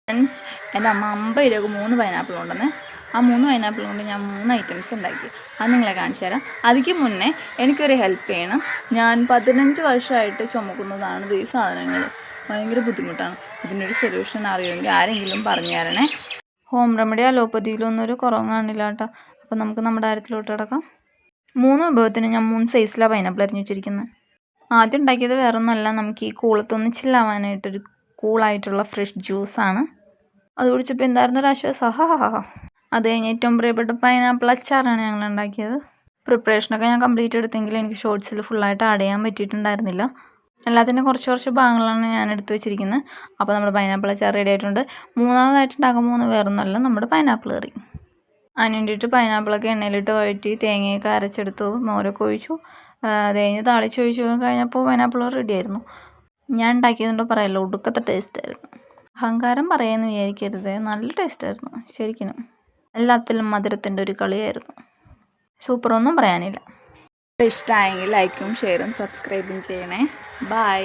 Means എൻ്റെ അമ്മ 50 രൂപക്ക് 3 പൈനാപ്പിൾ കൊണ്ടുവന്നേ. ആ 3 പൈനാപ്പിൾ കൊണ്ട് ഞാൻ 3 ഐറ്റംസ് ഉണ്ടാക്കി. അത് നിങ്ങളെ കാണിച്ചു തരാം. അതിക്ക് മുന്നേ എനിക്കൊരു ഹെൽപ്പ് ചെയ്യണം. ഞാൻ 15 വർഷമായിട്ട് ചുമക്കുന്നതാണ് ഈ സാധനങ്ങൾ. ഭയങ്കര ബുദ്ധിമുട്ടാണ്. ഇതിനൊരു സൊല്യൂഷൻ അറിയുമെങ്കിൽ ആരെങ്കിലും പറഞ്ഞു തരണേ. ഹോം റെമഡി അലോപ്പതിയിലൊന്നും ഒരു കുറവും കാണില്ല കേട്ടോ. അപ്പോൾ നമുക്ക് നമ്മുടെ കാര്യത്തിലോട്ട് കിടക്കാം. 3 വിഭവത്തിന് ഞാൻ 3 സൈസിലാണ് പൈനാപ്പിൾ അരിഞ്ഞു വെച്ചിരിക്കുന്നത്. ആദ്യം ഉണ്ടാക്കിയത് വേറൊന്നുമല്ല, നമുക്ക് ഈ കൂളത്തൊന്ന് ചില്ലാവാനായിട്ടൊരു കൂളായിട്ടുള്ള ഫ്രഷ് ജ്യൂസാണ്. അത് കുടിച്ചപ്പോൾ എന്തായിരുന്നു ഒരു ആശ്വാസം. അത് കഴിഞ്ഞ് ഏറ്റവും പ്രിയപ്പെട്ട പൈനാപ്പിൾ അച്ചാറാണ് ഞങ്ങൾ ഉണ്ടാക്കിയത്. പ്രിപ്പറേഷനൊക്കെ ഞാൻ കംപ്ലീറ്റ് എടുത്തെങ്കിലും എനിക്ക് ഷോർട്സിൽ ഫുള്ളായിട്ട് ആഡ് ചെയ്യാൻ പറ്റിയിട്ടുണ്ടായിരുന്നില്ല. എല്ലാത്തിനും കുറച്ച് ഭാഗങ്ങളാണ് ഞാൻ എടുത്ത് വെച്ചിരിക്കുന്നത്. അപ്പോൾ നമ്മുടെ പൈനാപ്പിൾ അച്ചാർ റെഡി ആയിട്ടുണ്ട്. മൂന്നാമതായിട്ട് ഉണ്ടാക്കാൻ പോകുന്ന വേറൊന്നുമല്ല, നമ്മുടെ പൈനാപ്പിൾ കറി. അതിന് വേണ്ടിയിട്ട് പൈനാപ്പിളൊക്കെ എണ്ണയിലിട്ട് വഴറ്റി തേങ്ങയൊക്കെ അരച്ചെടുത്തു, മോരൊക്കെ ഒഴിച്ചു. അത് കഴിഞ്ഞ് താളിച്ചൊഴിച്ചു കഴിഞ്ഞപ്പോൾ പൈനാപ്പിൾ റെഡി ആയിരുന്നു. ഞാൻ ഉണ്ടാക്കിയതുകൊണ്ട് പറയല്ലോ, ഒടുക്കത്തെ ടേസ്റ്റായിരുന്നു. അഹങ്കാരം പറയുമെന്ന് വിചാരിക്കരുത്, നല്ല ടേസ്റ്റായിരുന്നു ശരിക്കും. എല്ലാത്തിലും മധുരത്തിൻ്റെ ഒരു കളിയായിരുന്നു. സൂപ്പറൊന്നും പറയാനില്ല. ഇഷ്ടമായെങ്കിൽ ലൈക്കും ഷെയറും സബ്സ്ക്രൈബും ചെയ്യണേ. ബൈ.